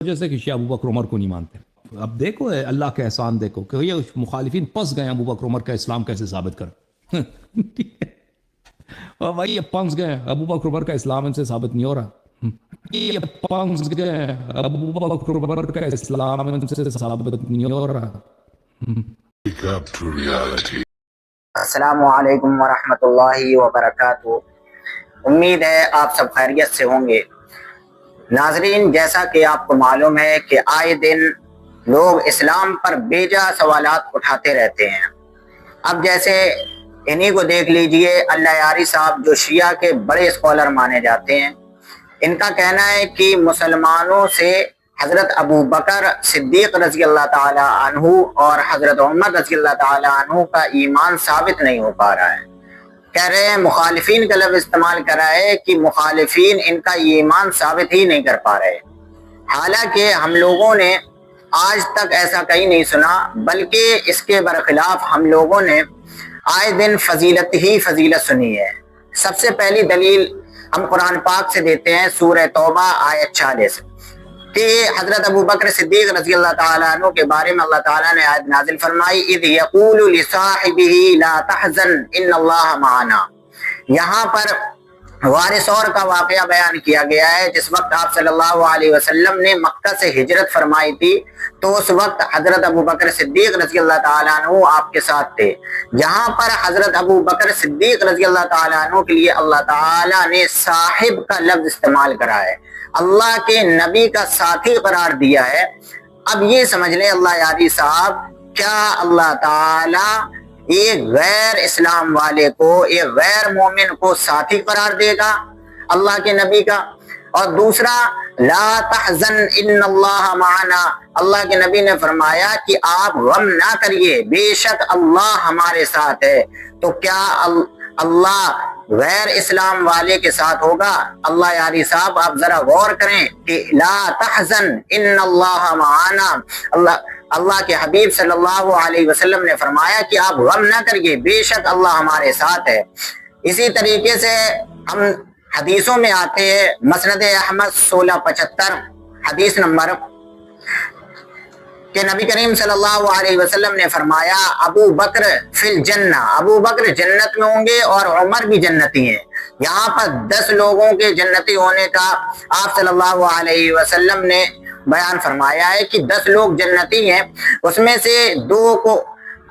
وجہ سے کہ شیعہ ابو بکر عمر کو نہیں مانتے. اب دیکھو اللہ کا احسان دیکھو کہ یہ مخالفین پس گئے ابو بکر عمر کا اسلام کیسے ثابت کر. اور بھائی یہ پنس گئے ابو بکر عمر کا اسلام ان سے ثابت نہیں ہو رہا. یہ پنس گئے ابو بکر عمر کا اسلام ان سے ثابت نہیں ہو رہا. السلام علیکم ورحمۃ اللہ وبرکاتہ. امید ہے آپ سب خیریت سے ہوں گے. ناظرین، جیسا کہ آپ کو معلوم ہے کہ آئے دن لوگ اسلام پر بیجا سوالات اٹھاتے رہتے ہیں. اب جیسے انہی کو دیکھ لیجئے، اللہ یاری صاحب جو شیعہ کے بڑے اسکالر مانے جاتے ہیں، ان کا کہنا ہے کہ مسلمانوں سے حضرت ابو بکر صدیق رضی اللہ تعالی عنہ اور حضرت عمر رضی اللہ تعالی عنہ کا ایمان ثابت نہیں ہو پا رہا ہے. کہہ رہے ہیں، مخالفین کا لفظ استعمال کر رہا ہے کہ مخالفین ان کا ایمان ثابت ہی نہیں کر پا رہے. حالانکہ ہم لوگوں نے آج تک ایسا کہیں نہیں سنا، بلکہ اس کے برخلاف ہم لوگوں نے آئے دن فضیلت ہی فضیلت سنی ہے. سب سے پہلی دلیل ہم قرآن پاک سے دیتے ہیں، سورہ توبہ آیت 40، کہ حضرت ابو بکر صدیق رضی اللہ تعالیٰ عنہ کے بارے میں اللہ تعالیٰ نے آیت نازل فرمائی، اذ یقول لصاحبہ لا تحزن ان اللہ معنا. یہاں پر وارث اور کا واقعہ بیان کیا گیا ہے. جس وقت آپ صلی اللہ علیہ وسلم نے مکہ سے ہجرت فرمائی تھی تو اس وقت حضرت ابو بکر صدیق رضی اللہ تعالیٰ عنہ آپ کے ساتھ تھے. یہاں پر حضرت ابو بکر صدیق رضی اللہ تعالیٰ عنہ کے لیے اللہ تعالیٰ نے صاحب کا لفظ استعمال کرا ہے، اللہ کے نبی کا ساتھی قرار دیا ہے. اب یہ سمجھ لیں اللہ یاری صاحب، کیا اللہ تعالیٰ ایک غیر اسلام والے کو، ایک غیر مومن کو ساتھی قرار دے گا اللہ کے نبی کا؟ اور دوسرا، لا تحزن ان اللہ معنا، اللہ کے نبی نے فرمایا کہ آپ غم نہ کریے، بے شک اللہ ہمارے ساتھ ہے. تو کیا اللہ غیر اسلام والے کے ساتھ ہوگا؟ اللہ یاری صاحب آپ ذرا غور کریں کہ لا تحزن ان اللہ معنا، اللہ کے حبیب صلی اللہ علیہ وسلم نے فرمایا کہ آپ غم نہ کریے، بے شک اللہ ہمارے ساتھ ہے. اسی طریقے سے ہم حدیثوں میں آتے ہیں، مسند احمد 1675 حدیث نمبر، کہ نبی کریم صلی اللہ علیہ وسلم نے فرمایا، ابو بکر فی الجنہ، ابو بکر جنت میں ہوں گے اور عمر بھی جنتی ہیں. یہاں پر 10 لوگوں کے جنتی ہونے کا آپ صلی اللہ علیہ وسلم نے بیان فرمایا ہے کہ 10 لوگ جنتی ہیں. اس میں سے 2 کو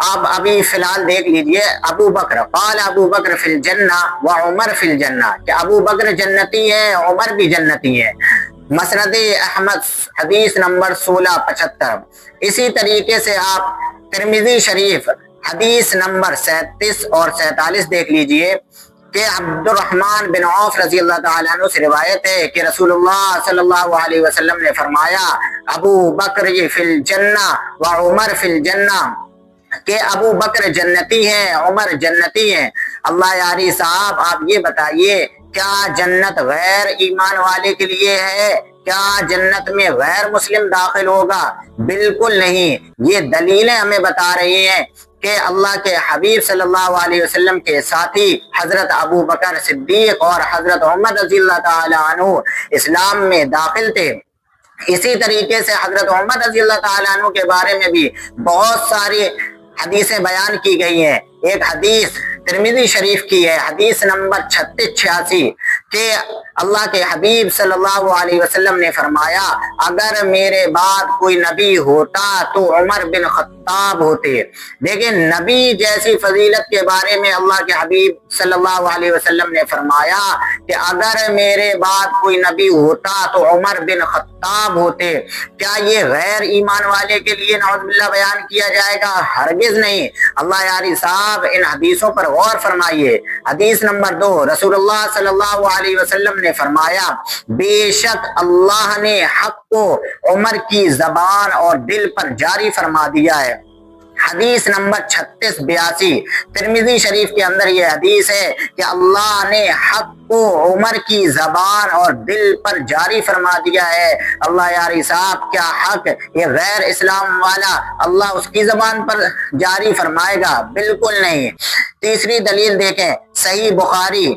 آپ ابھی فی الحال دیکھ لیجئے. ابو بکر، قال ابو بکر فی الجنہ و عمر فی الجنہ، کہ ابو بکر جنتی ہے، عمر بھی جنتی ہے. مسند احمد حدیث نمبر 1675. اسی طریقے سے آپ ترمذی شریف حدیث نمبر 37 اور 47 دیکھ لیجئے، کہ عبد الرحمن بن عوف رضی اللہ تعالیٰ عنہ سے روایت ہے کہ رسول اللہ صلی اللہ علیہ وسلم نے فرمایا، ابو بکر فی الجنہ و عمر فی الجنہ، کہ ابو بکر جنتی ہیں، عمر جنتی ہیں. اللہ یاری صاحب آپ یہ بتائیے، کیا جنت غیر ایمان والے کے لیے ہے؟ کیا جنت میں غیر مسلم داخل ہوگا؟ بالکل نہیں. یہ دلیلیں ہمیں بتا رہی ہیں کہ اللہ کے حبیب صلی اللہ علیہ وسلم کے ساتھی حضرت ابو بکر صدیق اور حضرت عمر رضی اللہ تعالی عنہ اسلام میں داخل تھے. اسی طریقے سے حضرت عمر رضی اللہ تعالی عنہ کے بارے میں بھی بہت ساری حدیثیں بیان کی گئی ہیں. ایک حدیث ترمذی شریف کی ہے، حدیث نمبر 3686، کہ اللہ کے حبیب صلی اللہ علیہ وسلم نے فرمایا، اگر میرے بعد کوئی نبی ہوتا تو عمر بن خطاب ہوتے. لیکن نبی جیسی فضیلت کے بارے میں اللہ کے حبیب صلی اللہ علیہ وسلم نے فرمایا کہ اگر میرے بعد کوئی نبی ہوتا تو عمر بن خطاب ہوتے. کیا یہ غیر ایمان والے کے لیے نعوذ باللہ بیان کیا جائے گا؟ ہرگز نہیں. اللہ یاری صاحب ان حدیثوں پر غور فرمائیے. حدیث نمبر 2، رسول اللہ صلی اللہ علیہ وسلم نے فرمایا، بے شک اللہ نے حق کو عمر کی زبان اور دل پر جاری فرما دیا ہے. حدیث نمبر 3682 ترمذی شریف کے اندر یہ حدیث ہے کہ اللہ نے حق کو عمر کی زبان اور دل پر جاری فرما دیا ہے. اللہ یاری صاحب، کیا حق یہ غیر اسلام والا اللہ اس کی زبان پر جاری فرمائے گا؟ بالکل نہیں. تیسری دلیل دیکھیں، صحیح بخاری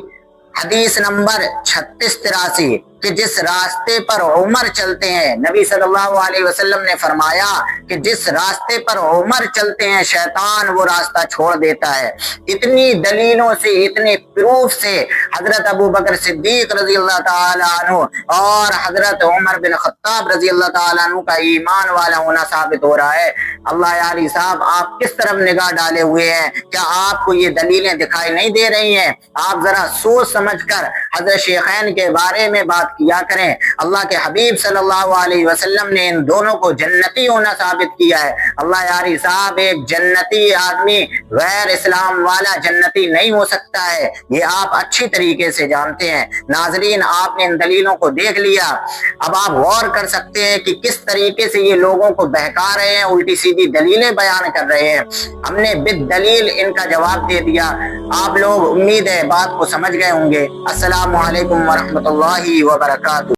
حدیث نمبر 3683، کہ جس راستے پر عمر چلتے ہیں، نبی صلی اللہ علیہ وسلم نے فرمایا کہ جس راستے پر عمر چلتے ہیں شیطان وہ راستہ چھوڑ دیتا ہے۔ اتنی دلیلوں سے، اتنے پروف سے حضرت ابو بکر صدیق رضی اللہ تعالیٰ عنہ اور حضرت عمر بن خطاب رضی اللہ تعالیٰ عنہ کا ایمان والا ہونا ثابت ہو رہا ہے۔ اللہ یاری صاحب آپ کس طرف نگاہ ڈالے ہوئے ہیں؟ کیا آپ کو یہ دلیلیں دکھائی نہیں دے رہی ہیں؟ آپ ذرا سوچ سمجھ کر حضرت شیخین کے بارے میں بات کیا کریں۔ اللہ کے حبیب صلی اللہ علیہ وسلم نے ان دونوں کو جنتی ہونا ثابت کیا ہے۔ اللہ یاری صاحب ایک جنتی آدمی غیر اسلام والا جنتی نہیں ہو سکتا ہے، یہ آپ اچھی طریقے سے جانتے ہیں۔ ناظرین آپ نے ان دلیلوں کو دیکھ لیا، اب آپ غور کر سکتے ہیں کہ کس طریقے سے یہ لوگوں کو بہکا رہے ہیں، الٹی سیدھی دلیلیں بیان کر رہے ہیں۔ ہم نے بالدلیل ان کا جواب دے دیا، آپ لوگ امید ہے بات کو سمجھ گئے ہوں گے۔ السلام علیکم ورحمۃ اللہ وبرکاتہ۔